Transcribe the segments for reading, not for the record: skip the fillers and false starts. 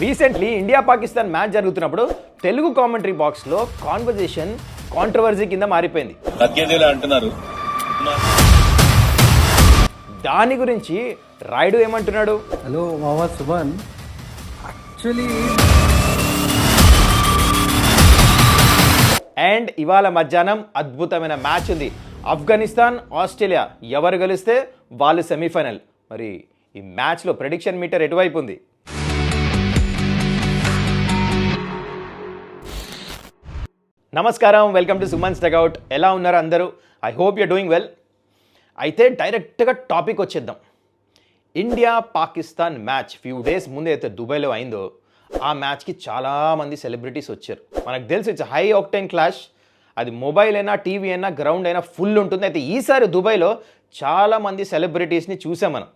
Recently India Pakistan match జరుగుతున్నప్పుడు Telugu commentary బాక్స్లో conversation controversy కింద మారిపోయింది. అంటున్నారు దాని గురించి రాయుడు ఏమంటున్నాడు? Hello Mohammad Subhan, actually and ఇవాళ మధ్యాహ్నం అద్భుతమైన మ్యాచ్ ఉంది. ఆఫ్ఘనిస్తాన్ ఆస్ట్రేలియా, ఎవరు గెలిస్తే వాళ్ళు సెమీఫైనల్. మరి ఈ మ్యాచ్లో ప్రెడిక్షన్ మీటర్ ఎటువైపు ఉంది? నమస్కారం, వెల్కమ్ టు సుమన్స్ డగౌట్. ఎలా ఉన్నారు అందరూ? I hope you're doing well. అయితే డైరెక్ట్గా టాపిక్ వచ్చేద్దాం. India Pakistan match few days ముందే అయితే దుబాయ్లో అయిందో, ఆ మ్యాచ్కి చాలామంది సెలబ్రిటీస్ వచ్చారు. మనకు తెలుసు ఇట్స్ హై ఆక్టైన్ క్లాష్. అది మొబైల్ అయినా టీవీ అయినా గ్రౌండ్ అయినా ఫుల్ ఉంటుంది. అయితే ఈసారి దుబాయ్లో చాలామంది సెలబ్రిటీస్ని చూసాం మనం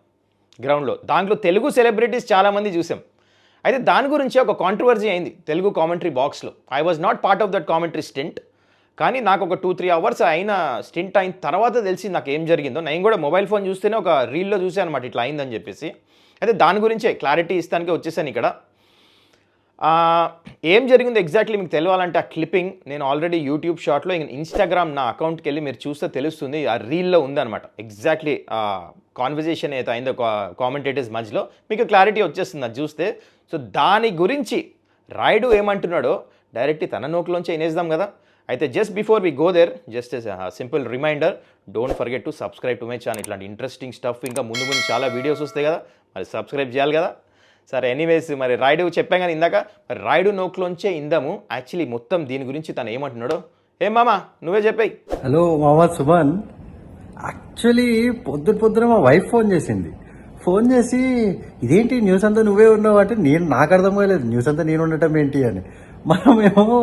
గ్రౌండ్లో. దాంట్లో తెలుగు సెలబ్రిటీస్ చాలామంది చూసాం. అయితే దాని గురించి ఒక కాంట్రవర్సీ అయింది తెలుగు కామెంటరీ బాక్స్లో. I was not part of that commentary stint, కానీ నాకు ఒక 2-3 అవర్స్ అయిన స్టింట్ అయిన తర్వాత తెలిసింది నాకు ఏం జరిగిందో. నేను కూడా మొబైల్ ఫోన్ చూస్తేనే ఒక రీల్లో చూసాను అనమాట ఇట్లా అయిందని చెప్పేసి. అయితే దాని గురించే క్లారిటీ ఇస్తానికి వచ్చేసాను ఇక్కడ. ఏం జరిగిందో ఎగ్జాక్ట్లీ మీకు తెలియాలంటే ఆ క్లిప్పింగ్ నేను ఆల్రెడీ యూట్యూబ్ షార్ట్లో ఇన్స్టాగ్రామ్ నా అకౌంట్కి వెళ్ళి మీరు చూస్తే తెలుస్తుంది. ఆ రీల్లో ఉందన్నమాట ఎగ్జాక్ట్లీ కాన్వర్జేషన్ అయితే అయిందో కామెంటేటర్స్ మధ్యలో మీకు క్లారిటీ వచ్చేస్తుంది అది చూస్తే. సో దాని గురించి రాయుడు ఏమంటున్నాడో డైరెక్ట్ తన నోట్లోంచి వినేద్దాం కదా. అయితే just before we go there, just simple reminder, don't forget to subscribe to my channel. ఇట్లాంటి ఇంట్రెస్టింగ్ స్టఫ్ ఇంకా ముందు ముందు చాలా వీడియోస్ వస్తాయి కదా, మరి సబ్స్క్రైబ్ చేయాలి కదా. సరే, ఎనీవేస్, మరి రాయుడు చెప్పాం కానీ ఇందాక, మరి రాయుడు నోట్లోంచే ఇందాము యాక్చువల్లీ మొత్తం దీని గురించి తను ఏమంటున్నాడో. ఏం మామా నువ్వే చెప్పాయి. హలో మొహమ్మద్ సుభాన్, యాక్చువల్లీ పొద్దున మా వైఫ్ ఫోన్ చేసి ఇదేంటి న్యూస్ అంతా నువ్వే ఉన్నావు అంటే, నాకు అర్థం కాలేదు న్యూస్ అంతా నేను ఉండటం ఏంటి అని. మనమేమో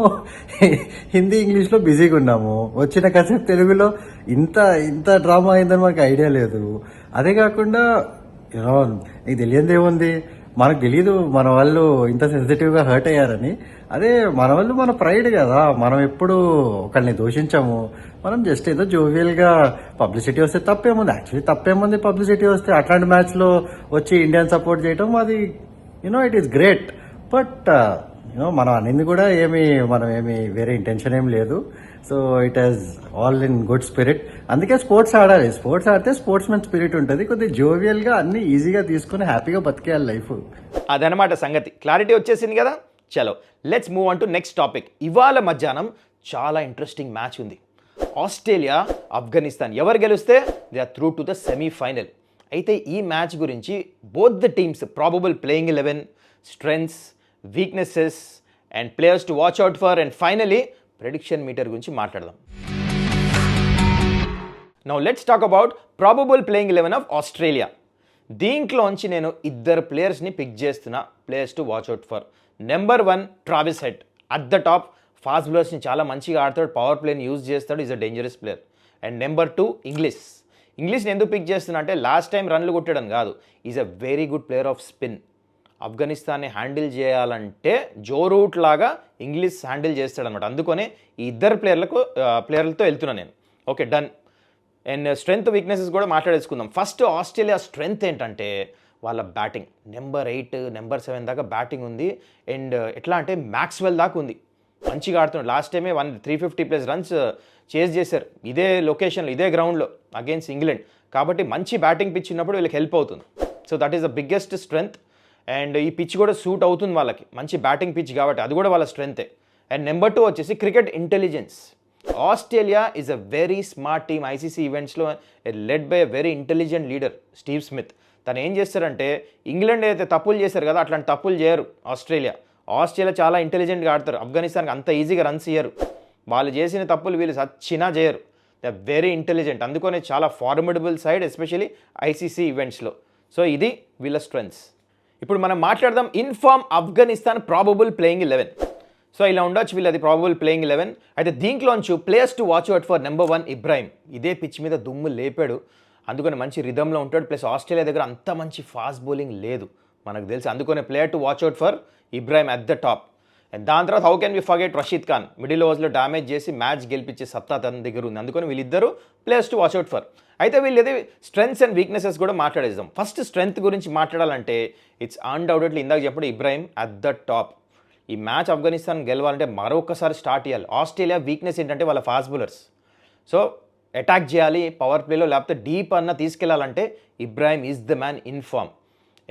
హిందీ ఇంగ్లీష్లో బిజీగా ఉన్నాము, వచ్చిన కాసేపు తెలుగులో ఇంత డ్రామా అయిందని మనకు ఐడియా లేదు. అదే కాకుండా నీకు తెలియదు ఏముంది, మనకు తెలియదు మన వాళ్ళు ఇంత సెన్సిటివ్గా హర్ట్ అయ్యారని. అదే మన వాళ్ళు మన ప్రైడ్ కదా, మనం ఎప్పుడు ఒకళ్ళని దూషించాము. మనం జస్ట్ ఏదో జోవియల్గా పబ్లిసిటీ వస్తే తప్పేముంది, యాక్చువల్లీ తప్పేముంది పబ్లిసిటీ వస్తే. అట్లాంటి మ్యాచ్లో వచ్చి ఇండియాని సపోర్ట్ చేయటం అది ఇట్ ఈస్ గ్రేట్. బట్ మనం అనేది కూడా మనం వేరే ఇంటెన్షన్ ఏం లేదు. So it has all in good spirit. అందుకే స్పోర్ట్స్ ఆడాలి. స్పోర్ట్స్ ఆడితే స్పోర్ట్స్ మెన్ స్పిరిట్ ఉంటుంది. కొద్దిగా జోవియల్గా అన్ని ఈజీగా తీసుకుని హ్యాపీగా బతికేయాలి లైఫ్. అదనమాట సంగతి. క్లారిటీ వచ్చేసింది కదా. చలో let's move on to next topic. ఇవాళ మధ్యాహ్నం చాలా ఇంట్రెస్టింగ్ మ్యాచ్ ఉంది. ఆస్ట్రేలియా ఆఫ్ఘనిస్తాన్, ఎవరు గెలిస్తే they are through to the semifinal. అయితే ఈ మ్యాచ్ గురించి both the teams probable playing 11, strengths, weaknesses and players to watch out for, and finally prediction meter గురించి మాట్లాడదాం. Now let's talk about probable playing 11 of Australia. దీంట్లోంచి నేను ఇద్దరు ప్లేయర్స్ని పిక్ చేస్తున్నా, players to watch out for. Number 1 Travis Head at the top. Fast బౌలర్స్ని చాలా మంచిగా ఆడతాడు, పవర్ ప్లేని యూజ్ చేస్తాడు, is a dangerous player. And number 2 ఇంగ్లీష్ని ఎందుకు పిక్ చేస్తున్నా అంటే లాస్ట్ టైం రన్లు కొట్టడం కాదు, is a very good player of spin. ఆఫ్ఘనిస్తాన్ని హ్యాండిల్ చేయాలంటే జో రూట్ లాగా ఇంగ్లీష్ హ్యాండిల్ చేస్తాడనమాట. అందుకనే ఈ ఇద్దరు ప్లేయర్లతో వెళ్తున్నాను నేను. Okay, done. And strength weaknesses కూడా మాట్లాడేసుకుందాం. ఫస్ట్ ఆస్ట్రేలియా స్ట్రెంగ్త్ ఏంటంటే వాళ్ళ బ్యాటింగ్. నెంబర్ 8, నెంబర్ 7 దాకా బ్యాటింగ్ ఉంది. అండ్ ఎట్లా అంటే మ్యాక్స్వెల్ దాకా ఉంది, మంచిగా ఆడుతున్నాడు. లాస్ట్ టైమే 350+ రన్స్ చేజ్ చేశారు ఇదే లొకేషన్లో, ఇదే గ్రౌండ్లో అగేన్స్ట్ ఇంగ్లాండ్. కాబట్టి మంచి బ్యాటింగ్ పిచ్ ఉన్నప్పుడు వీళ్ళకి హెల్ప్ అవుతుంది. So that is the biggest strength. And ఈ పిచ్ కూడా సూట్ అవుతుంది వాళ్ళకి, మంచి బ్యాటింగ్ పిచ్ కాబట్టి అది కూడా వాళ్ళ స్ట్రెంగ్తే. అండ్ నెంబర్ 2 వచ్చేసి cricket intelligence. Australia is a very smart team. ICC ఈవెంట్స్లో led by a very intelligent leader Steve Smith. తను ఏం చేస్తారంటే ఇంగ్లాండ్ అయితే తప్పులు చేశారు కదా, అట్లాంటి తప్పులు చేయరు ఆస్ట్రేలియా చాలా ఇంటెలిజెంట్గా ఆడతారు. ఆఫ్ఘనిస్తాన్కి అంత ఈజీగా రన్స్ ఇయ్యరు. వాళ్ళు చేసిన తప్పులు వీళ్ళు సచ్చినా చేయరు. They are very intelligent. అందుకనే చాలా ఫార్మిడబుల్ సైడ్ ఎస్పెషలీ ఐసీసీ ఈవెంట్స్లో. సో ఇది వీళ్ళ స్ట్రెంగ్స్. ఇప్పుడు మనం మాట్లాడదాం in form Afghanistan probable playing 11. So ఇలా ఉండొచ్చు వీళ్ళది ప్రాబబుల్ ప్లేయింగ్ 11. అయితే దీంట్లోంచి players to watch out for. Number 1 Ibrahim. ఇదే పిచ్ మీద దుమ్ము లేపాడు, అందుకని మంచి రిథంలో ఉంటాడు. ప్లస్ ఆస్ట్రేలియా దగ్గర అంత మంచి ఫాస్ట్ బౌలింగ్ లేదు మనకు తెలుసు. అందుకనే player to watch out for Ibrahim at the top. And దాని తర్వాత how can we forget Rashid Khan. Middle ఓవర్స్లో డ్యామేజ్ చేసి మ్యాచ్ గెలిపించే సత్తా తన దగ్గర ఉంది. అందుకని వీళ్ళిద్దరూ players to watch out for. అయితే వీళ్ళది స్ట్రెంగ్స్ అండ్ వీక్నెసెస్ కూడా మాట్లాడేద్దాం. ఫస్ట్ స్ట్రెంగ్త్ గురించి మాట్లాడాలంటే ఇట్స్ అన్డౌటెడ్లీ ఇందాక చెప్పడం ఇబ్రాహిం అట్ ద టాప్. ఈ మ్యాచ్ ఆఫ్ఘనిస్తాన్ గెలవాలంటే మరొకసారి స్టార్ట్ చేయాలి. ఆస్ట్రేలియా వీక్నెస్ ఏంటంటే వాళ్ళ ఫాస్ట్ బౌలర్స్. సో అటాక్ చేయాలి పవర్ ప్లేలో, లేకపోతే డీప్ అన్న తీసుకెళ్లాలంటే Ibrahim is the man in form.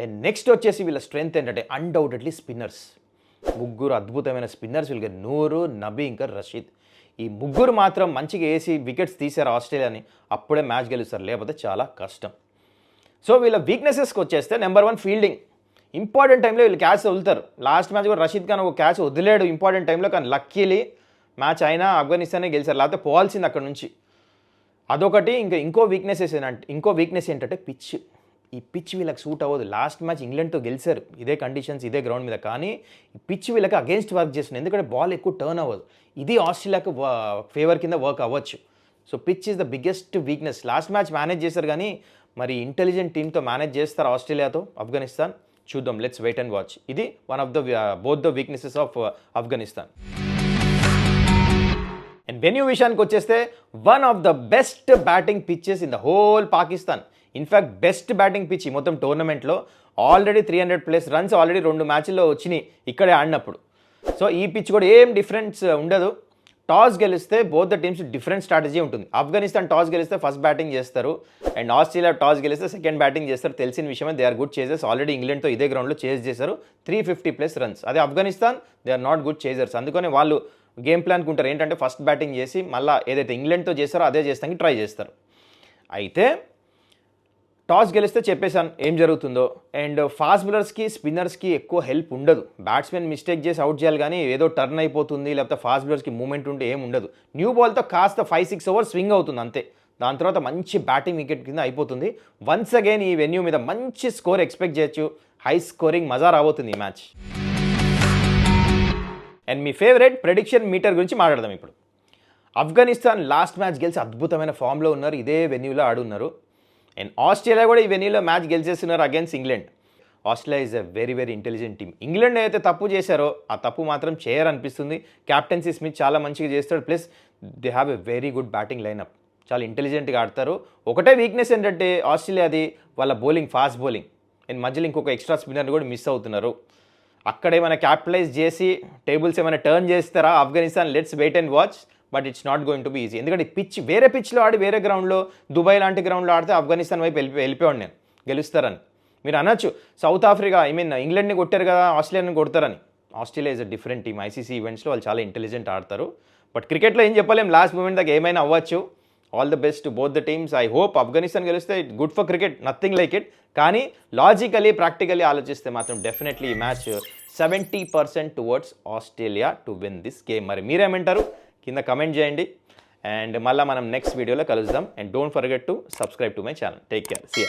And next వచ్చేసి వీళ్ళ స్ట్రెంగ్త్ ఏంటంటే అన్డౌటెడ్లీ స్పిన్నర్స్. ముగ్గురు అద్భుతమైన స్పిన్నర్స్ వీళ్ళకి, నూరు, నబీ ఇంకా రషీద్. ఈ ముగ్గురు మాత్రం మంచిగా వేసి వికెట్స్ తీశారు ఆస్ట్రేలియాని, అప్పుడే మ్యాచ్ గెలుస్తారు, లేకపోతే చాలా కష్టం. సో వీళ్ళ వీక్నెసెస్కి వచ్చేస్తే నెంబర్ 1 ఫీల్డింగ్. ఇంపార్టెంట్ టైంలో వీళ్ళు క్యాచ్ వదులుతారు. లాస్ట్ మ్యాచ్ కూడా రషీద్ ఖాన్ ఒక క్యాచ్ వదిలేడు ఇంపార్టెంట్ టైంలో, కానీ లక్కీలీ మ్యాచ్ అయినా ఆఫ్ఘనిస్తానే గెలిచారు, లేకపోతే పోవాల్సింది అక్కడ నుంచి. అదొకటి. ఇంకో వీక్నెస్ ఏంటంటే పిచ్. ఈ పిచ్ వీళ్ళకి సూట్ అవ్వదు. లాస్ట్ మ్యాచ్ ఇంగ్లాండ్తో గెలిచారు ఇదే కండిషన్స్ ఇదే గ్రౌండ్ మీద, కానీ ఈ పిచ్ వీళ్ళకి అగేన్స్ట్ వర్క్ చేస్తుంది, ఎందుకంటే బాల్ ఎక్కువ టర్న్ అవ్వదు. ఇది ఆస్ట్రేలియాకు ఫేవర్ కింద వర్క్ అవ్వచ్చు. So pitch is the biggest weakness. Last match manage చేశారు, కానీ మరి ఇంటెలిజెంట్ టీంతో మేనేజ్ చేస్తారు ఆస్ట్రేలియాతో ఆఫ్ఘనిస్తాన్. చూద్దాం, లెట్స్ వెయిట్ అండ్ వాచ్. ఇది one of the both the weaknesses of Afghanistan. And venue విషయానికి వచ్చేస్తే one of the best batting pitches in the whole Pakistan. In fact best batting pitch మొత్తం టోర్నమెంట్లో. ఆల్రెడీ 300+ రన్స్ ఆల్రెడీ 2 మ్యాచ్ల్లో వచ్చినాయి ఇక్కడే ఆడినప్పుడు. సో ఈ పిచ్ కూడా ఏం డిఫరెన్స్ ఉండదు. టాస్ గెలిస్తే both the teams different strategy ఉంటుంది. ఆఫ్ఘనిస్తాన్ టాస్ గెలిస్తే ఫస్ట్ బ్యాటింగ్ చేస్తారు, అండ్ ఆస్ట్రేలియా టాస్ గెలిస్తే సెకండ్ బ్యాటింగ్ చేస్తారు. తెలిసిన విషయమే, they are good chasers. Already ఇంగ్లాండ్తో ఇదే గ్రౌండ్లో చేజ్ చేశారు 350+ రన్స్. అదే Afghanistan they are not good chasers. అందుకని వాళ్ళు గేమ్ ప్లాన్కి ఉంటారు ఏంటంటే ఫస్ట్ బ్యాటింగ్ చేసి మళ్ళీ ఏదైతే ఇంగ్లాండ్తో చేస్తారో అదే చేస్తానికి ట్రై చేస్తారు. అయితే టాస్ గెలిస్తే చెప్పేశాను ఏం జరుగుతుందో. అండ్ ఫాస్ట్ బౌలర్స్కి స్పిన్నర్స్కి ఎక్కువ హెల్ప్ ఉండదు. బ్యాట్స్మెన్ మిస్టేక్ చేసి అవుట్ చేయాలి, కానీ ఏదో టర్న్ అయిపోతుంది, లేకపోతే ఫాస్ట్ బౌలర్స్కి మూమెంట్ ఉంటే ఏం ఉండదు. న్యూ బాల్తో కాస్త 5-6 ఓవర్స్ స్వింగ్ అవుతుంది అంతే. దాని తర్వాత మంచి బ్యాటింగ్ వికెట్ కింద అయిపోతుంది. వన్స్ అగైన్ ఈ వెన్యూ మీద మంచి స్కోర్ ఎక్స్పెక్ట్ చేయొచ్చు. హై స్కోరింగ్ మజా రాబోతుంది ఈ మ్యాచ్. అండ్ మీ ఫేవరెట్ ప్రెడిక్షన్ మీటర్ గురించి మాట్లాడదాం ఇప్పుడు. ఆఫ్ఘనిస్తాన్ లాస్ట్ మ్యాచ్ గెలిచి అద్భుతమైన ఫామ్లో ఉన్నారు, ఇదే వెన్యూలో ఆడున్నారు. అండ్ ఆస్ట్రేలియా కూడా ఈ వెన్యూలో మ్యాచ్ గెలిచేస్తున్నారు against England. Australia is a very very intelligent team. England అయితే తప్పు చేశారో ఆ తప్పు మాత్రం చేయరనిపిస్తుంది. క్యాప్టెన్సీ స్మిత్ చాలా మంచిగా చేస్తాడు, plus they have a very good batting lineup. చాలా ఇంటెలిజెంట్గా ఆడతారు. ఒకటే వీక్నెస్ ఏంటంటే ఆస్ట్రేలియాది వాళ్ళ బౌలింగ్, ఫాస్ట్ బౌలింగ్. అండ్ మధ్యలో ఇంకొక ఎక్స్ట్రా స్పిన్నర్ని కూడా మిస్ అవుతున్నారు. అక్కడేమైనా క్యాపిటలైజ్ చేసి టేబుల్స్ ఏమైనా టర్న్ చేస్తారా Afghanistan? Let's wait and watch. But it's not going to be easy, ఎందుకంటే పిచ్ వేరే పిచ్లో ఆడి వేరే గ్రౌండ్లో, దుబాయ్ లాంటి గ్రౌండ్లో ఆడితే ఆఫ్ఘనిస్తాన్ వైపు వెళ్ళిపోయాడు నేను గెలుస్తారని. మీరు అనొచ్చు సౌత్ ఆఫ్రికా ఇంగ్లాండ్ని కొట్టారు కదా ఆస్ట్రేలియాని కొడతారని. Australia is a different team. ICC ఈవెంట్స్లో వాళ్ళు చాలా ఇంటెలిజెంట్ ఆడతారు. బట్ క్రికెట్లో ఏం చెప్పలేం, లాస్ట్ మూమెంట్ దాకా ఏమైనా అవ్వచ్చు. All the best to both the teams. I hope Afghanistan గెలిస్తే good for cricket, nothing like it. కానీ లాజికలీ ప్రాక్టికలీ ఆలోచిస్తే మాత్రం డెఫినెట్లీ ఈ match 70% towards Australia to win this game. మరి మీరేమంటారు కింద కమెంట్ చేయండి. అండ్ మళ్ళీ మనం నెక్స్ట్ వీడియోలో కలుద్దాం. And don't forget to subscribe to my channel. Take care, see you.